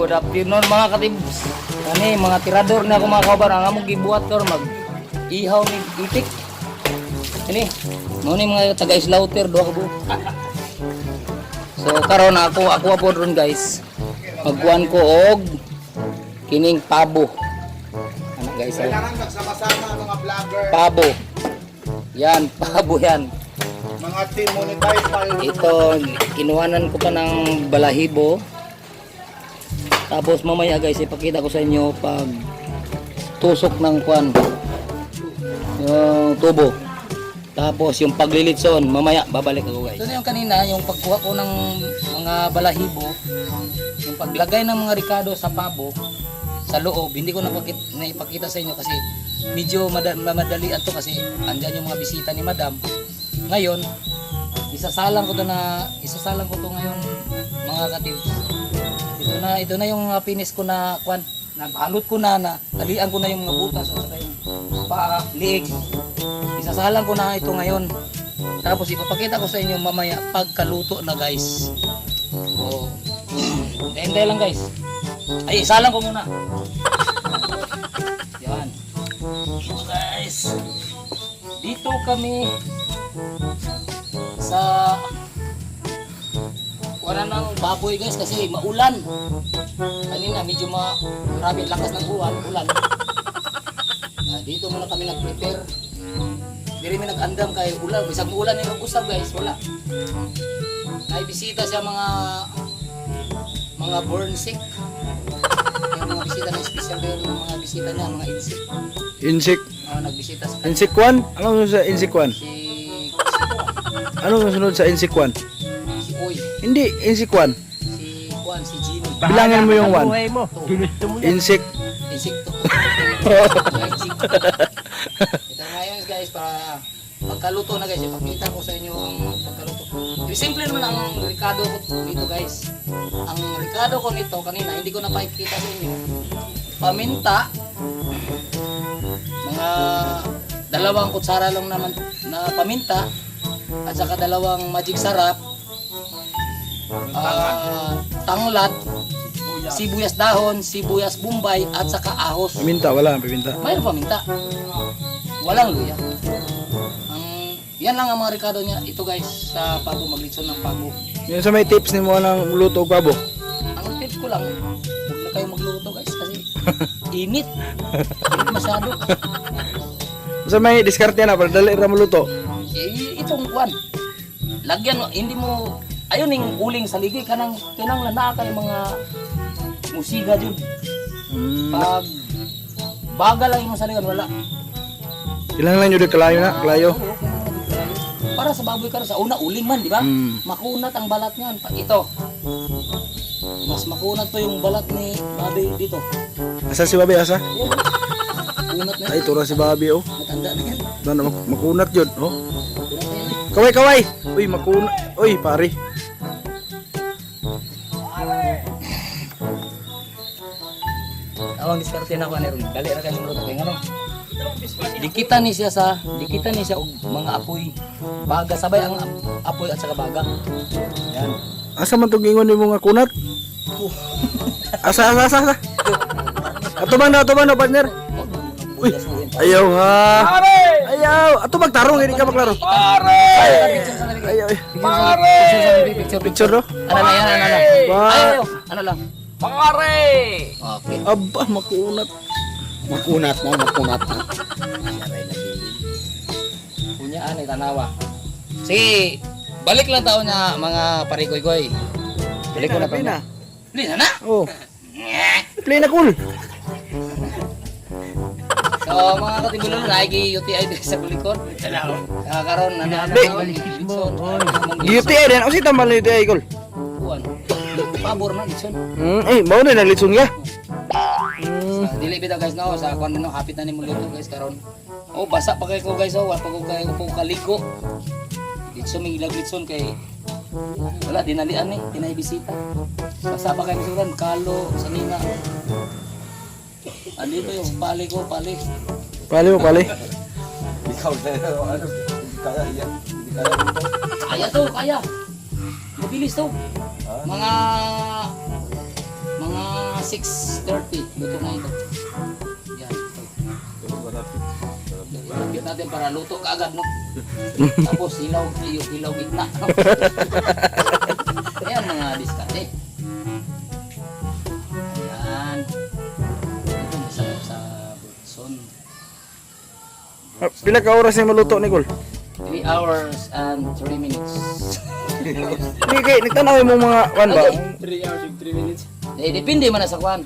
Good afternoon mga katibs. Kani mga tirador na ako mga kauban. Ang among gibuhat karon mag ihaw ni itik. Ini, mo ni mga taga slaughter duha ka bu. So karon ako po ron guys. Magkuhan ko og kining pabo. Ano guys? Kailangan magsama-sama mga vlogger, Pabo. Yan, pabo yan. mga team monetize tayo. Ito, kinuhanan ko pa ng balahibo. Tapos mamaya guys, ipakita ko sa inyo pag tusok ng kwan. Yung tubo. Tapos yung paglilitson, mamaya babalik ako guys. Ito na yung kanina, yung pagkuha ko ng mga balahibo. Yung paglagay ng mga ricado sa pabo, sa loob, hindi ko naipakita sa inyo kasi medyo madalian to kasi andyan yung mga bisita ni madam. Ngayon, isasalang ko to ngayon mga katibs. Ito na yung finish ko na kwan. Nabalot ko na talian ko na yung mga butas at saka yung paa, liig. Isasalang ko na ito ngayon. Tapos ipapakita ko sa inyo mamaya pagkaluto na guys. So, hintay lang guys. Ay, isalang ko muna. Yan. So guys, dito kami sa wala ng baboy guys kasi maulan. Kanina medyo marami lakas ng ulan. Dito muna kami nag-prepare. Diri mi nag-andam kay ulan. Bisag ulan ay mag-usab guys, wala. May bisita siya mga born sick. Yung mga bisita na special yung mga bisita niya, mga insect. Insect. Nagbisita sa Insect 1? Anong sunod sa Insect 1? si Anong sunod sa Insect 1? si Uy, Hindi, Insect 1. si Juan, si Jimmy. Bilangin mo yung 1. Insect. Insekto. Ito ngayon guys, para pagkaluto na guys, ipakita ko sa inyo ang pagkaluto. Simple naman ang ricado ko dito guys. Ang ricado ko nito kanina, hindi ko na pakikita sa inyo. Paminta, mga 2 kutsara lang naman na paminta, at saka 2 magic sarap, tanglat, sibuyas dahon, sibuyas bombay, at saka ahos. Paminta, wala ang paminta. Mayroon paminta. Walang luya. Yan lang ang mga ricado niya. Ito guys, sa pabo, maglitson ng pabo. Yung sa may tips ni mo ng luto og babo. Ang tips ko lang, huwag na kayo magluto guys kasi init. Init masyado. Sa may diskarte na para dali ra maluto. Itong kwan. Lagyan mo, hindi mo, ayun yung uling sa ligi, kanang lanaa kayo mga musiga dyan. Pag baga lang yung saligan, wala. Ilang lang yun kalayo na, kalayo. Para sa baboy karon sa una uling man, di ba? Makunat ang balat niyan. Ito. Mas makunat pa yung balat ni baboy dito. Asa si Babi, asa? Yan. Makunat na. Ay, tura si Babi, oh. Matanda na yan. Doon, makunat yun, oh. Makunat na yan. Kaway, kaway! Uy, makunat. Uy, pare. Awang diskarte na ko ani ron. Dali ra kay luto kay ngano. Dikitan ni siya og mga apoy. Baga sabay ang apoy at saka baga. Yan. Asa man itong ingon ni mo nga kunat? Asa. Ato bang na, partner? Uy, ayaw nga. Ayaw. Ato magtarong, hindi ka maglaro. Ayaw. Picture, no? Ano na yan, ano na. Ayaw, ano lang. Pare! Okay. Aba, makunat. Makunat mo. Punya ani tanawa. Sige, balik lang taon na mga parikoy-koy. Balik ko na Play na. Play na na. Oh. Play na cool. So mga katibulon, naigi UTI din sa bulikod. Karon na Litson. UTI din. O si tambal ni UTI, cool. Kuan. Pabor na Litson. Mau na nalitsun ka. Dili bitaw guys no, sa kuan no, hapit na ni mo luto guys karon. Oh, basa pa kay ko guys, oh, wa pa ko kaligo. Litson may ilag Litson kay wala dinalian ni, bisita. Basa pa kay suran kalo sa nina. Andito yung pali ko, pali. Pali mo, pali. Ikaw na ano, hindi kaya yan. Kaya to, kaya. Mabilis to. Mga mga 6:30, luto na ito. Yan. Ilagyan natin para luto kaagad, no? Tapos hilaw gitna. Ayan mga diskarte. Ayan. Ito masarap sa Burtson. Pila ka oras na maluto ni Kol? 3 hours and 3 minutes. Hindi kay nagtanaw mo mga kan ba? 3 hours and 3 minutes. Depende man na sa kwan.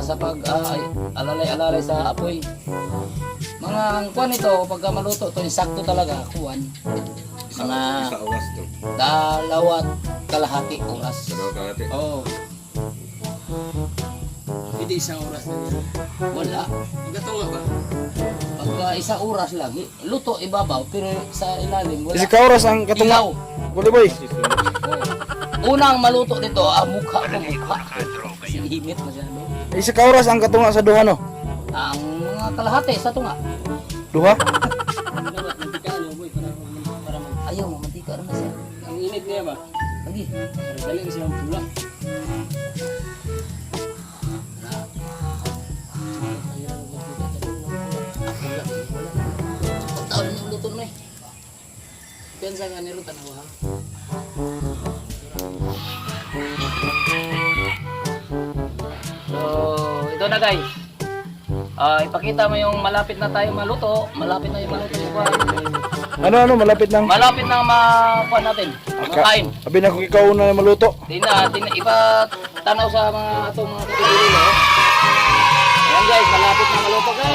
Sa pag alalay sa apoy. Mga kwan ito, pagka maluto, ito yung sakto talaga, kuwan. Mga Sa oras to. 2.5 oras. Dalawa ka ate. Oo. Hindi isang oras na yan. Wala. Gato nga ba? Pagka 1 oras lang, luto ibabaw, pero sa ilalim, wala. Kasi ka oras ang Ilaw. katunga. Kuli boy. Oo. Unang maluto dito, mukha ko. Kasi himit masyado. Isa ka oras ang katunga sa duha no. Ang mga kalahati sa tunga. Duha? Dapat mantika nyo boy para mag... Ayaw, mamantika naman siya. Ang init niya ba? Lagi. Para dali kasi ang pula. Pagtaon yung luto mo eh. Piyansa nga nilo tanawa ha. So, ito na guys. Ipakita mo yung malapit na tayo maluto. Malapit na yung maluto yung kuhan. Ano malapit nang. Malapit na makuha natin. Makain. Abi na ko ikaw na maluto. Ipatanaw sa mga atong mga katibililo. Ayan guys, malapit na maluto guys.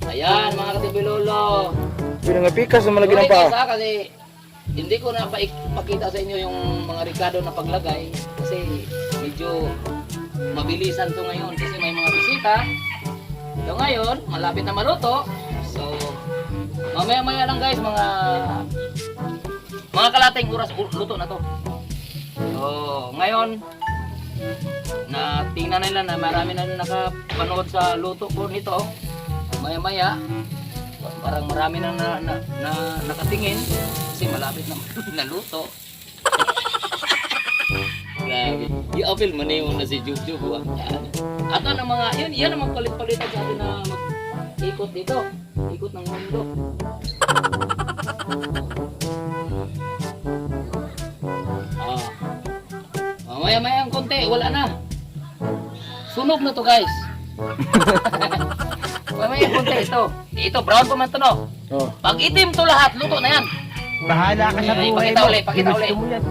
Ayan mga katibilolo. Pila nga pikas na malagi ng Sorry paa. guys kasi hindi ko na pakita sa inyo yung mga ricado na paglagay kasi medyo mabilisan to ngayon kasi may mga bisita. So ngayon, malapit na maluto. So mamaya-maya lang guys, mga kalating oras luto na to. So ngayon na tingnan nila na marami na nakapanood sa luto ko nito. Maya-maya parang marami na nakatingin kasi malapit na naluto. Grabe. I-apil mo na yung na si Jujub. Yan. At ano mga, yan ang magpalit-palitan sa atin na mag-ikot dito. Ikot ng mundo. Maya-maya ang konti, wala na. Sunog na to guys. Maya-maya ang konti ito. Ito, brown pa man to no. Oh. Pag itim to lahat, luto na yan. Bahala ka sa buhay Pakita mo. ulit, pakita ulit. Gusto mo yan.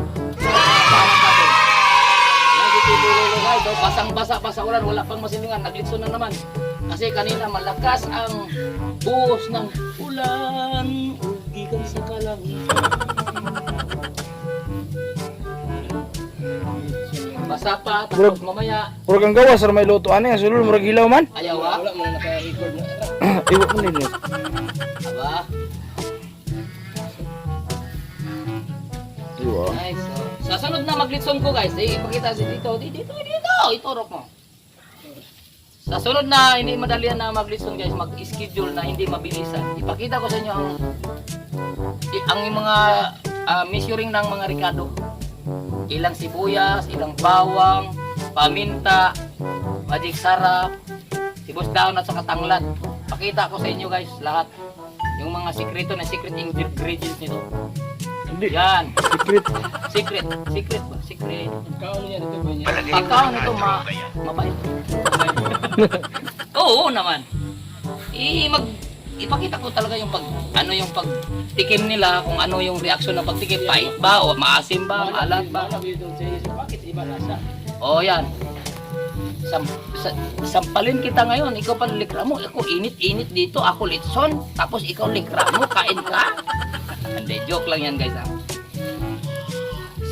Basang-basa ulan, wala pang masilingan, naglitso na naman. Kasi kanina malakas ang buhos ng ulan, ugigan sa kalangitan. Basa pa, tapos mamaya, Puro kang gawas sa may luto ani ang sulod murag hilaw man. ayaw ha? Wala mo na naka-record na. Iwa mo nila. Aba, Iwa. nice. So, sa sunod na maglitson ko guys, ipakita si dito, iturok mo. Sa sunod na hindi madalian na maglitson guys, mag-schedule na hindi mabilisan. Ipakita ko sa inyo ang mga measuring ng mga ricado. Ilang sibuyas, ilang bawang, paminta, magic sarap, sibus daon at saka tanglad. Pakita ko sa inyo guys lahat. Yung mga secret ingredients nito. Hindi. Yan. Secret. Secret ba? Secret. Kaon niya dito ba niya? Pagkaon nito mabait. Oo naman. Ipakita ko talaga yung yung pagtikim nila, kung ano yung reaksyon ng pagtikim, pait ba o maasim ba, maalat ba. Bakit iba lasa? Oh, yan. Sampalin kita ngayon, ikaw pa likra mo, ako init-init dito, ako litson, tapos ikaw likra mo, kain ka. Hindi, joke lang yan guys ha.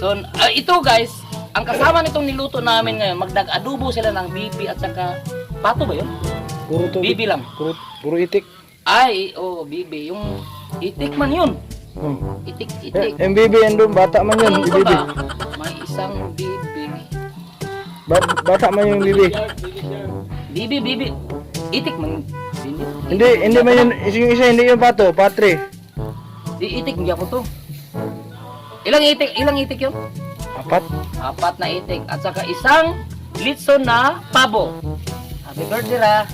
So, ito guys, ang kasama nitong niluto namin ngayon, magdag-adobo sila ng bibi at saka, pato ba yun? Puro to. Bibi lang. Puro itik. Ay, bibi, yung itik man yun. Hmm. Itik. MBB yan doon, bata man yun, Ano bibi. ba? May isang bibi. Bata man yung bibi. Bibi. Itik man. Hindi man yun, yung isa hindi yung pato, patre. Di itik, hindi ako to. Ilang itik yun? 4 na itik at saka isang litson na pabo. Happy birthday ra.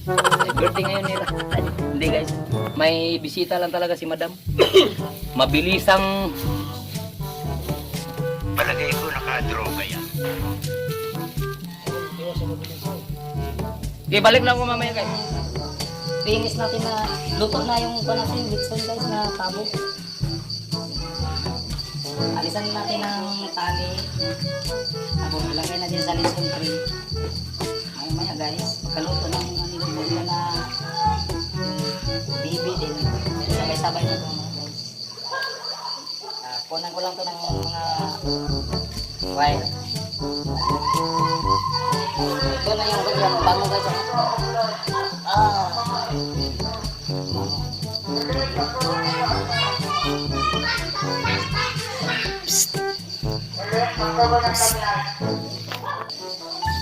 Happy birthday ngayon nila. Hindi guys, may bisita lang talaga si madam. Mabilisang Palagay ko nakadroga yan. Okay, balik na ako mamaya guys. Finish natin na luto na yung panasin litson guys na pabo. Alisan natin ang tali. Tapos ilagay natin sa litson tray. Maya guys, kaluto ng niluluto na bibi din. Sabay-sabay na ito mga guys. Kunan ko lang ito ng mga wire. Ito na yung bango guys.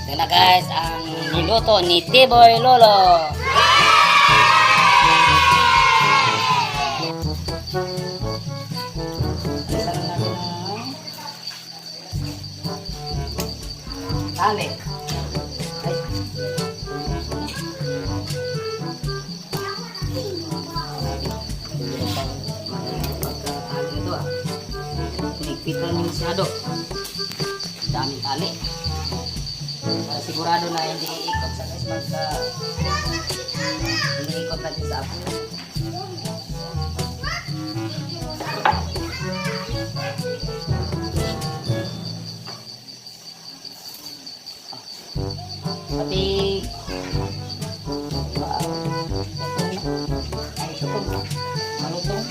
Ito na guys, ang niluto ni Tiboy Lolo. Alisan na natin ang tali. Ay. Pagkatali nito pinigpitan yung masyado. Daming tali. Para sigurado na hindi iikot sa guys hindi ikot natin sa apoy. Pati ito po malutong.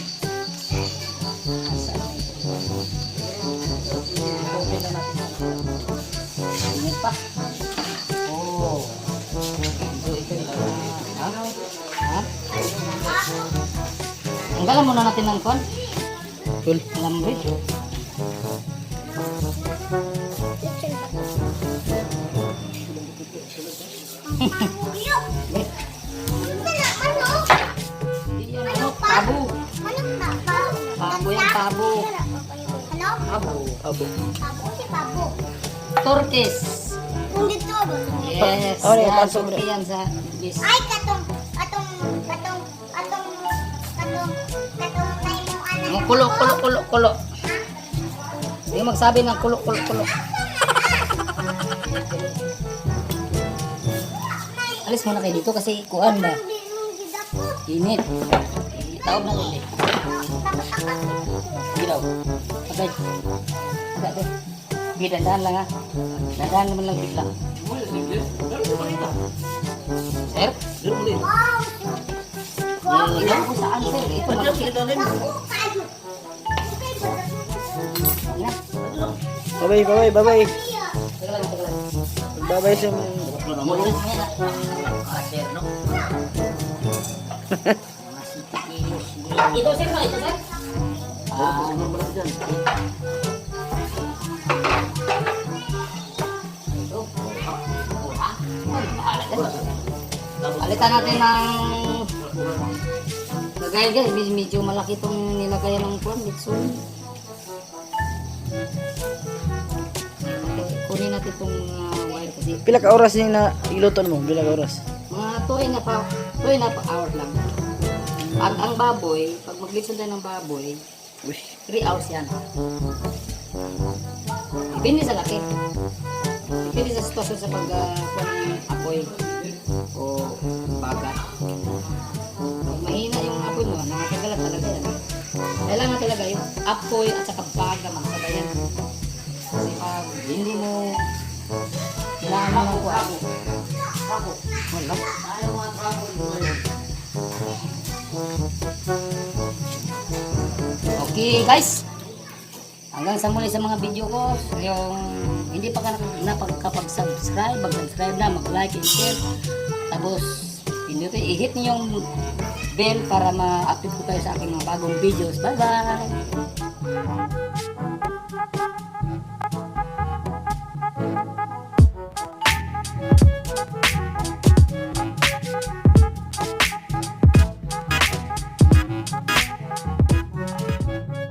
Open na natin. Ingat pa. Oh. Ito. Ha? Tanggalan muna natin ng kon. Lambre. Pabo. Pabo yan, pabo. Pabo. Tortis. Yes. Yan, turkey yan sa bis. Ay, katong na yung Kulo. Hindi magsabi ng kulo. Alis muna kayo dito kasi kuhan ba? Init. Taob na ulit. Giraw. Agad. Dandahan lang ha. Dandahan naman lang bigla. Sir? Ilan ko saan sir? Ito makikita rin. Bye-bye. Teka lang. Bye-bye sa Sir, no? Ito sir, no? Ito sir? Alitan natin ng lagay guys, medyo malaki itong nilagayan ng kwan, litson. Kunin natin itong wire kasi Pila ka oras ni na iluto mo? Pila ka oras? mga 2 and a half hour lang. At ang baboy, pag maglitson tayo ng baboy, 3 hours yan. Depende sa laki. Depende sa sitwasyon sa pag-apoy o baga. Pag mahina yung apoy mo, nakakagalat talaga yan. Kailangan talaga yung apoy at saka baga magsabayan. Kasi pag hindi mo kailangan mo ng kuhabo. Wala. Okay guys, hanggang sa muli sa mga video ko. Yung hindi pa ka nakapag-subscribe, mag-subscribe na, mag-like and share. Tapos i-hit niyo yung bell para ma-update ko kayo sa aking mga bagong videos. Bye bye.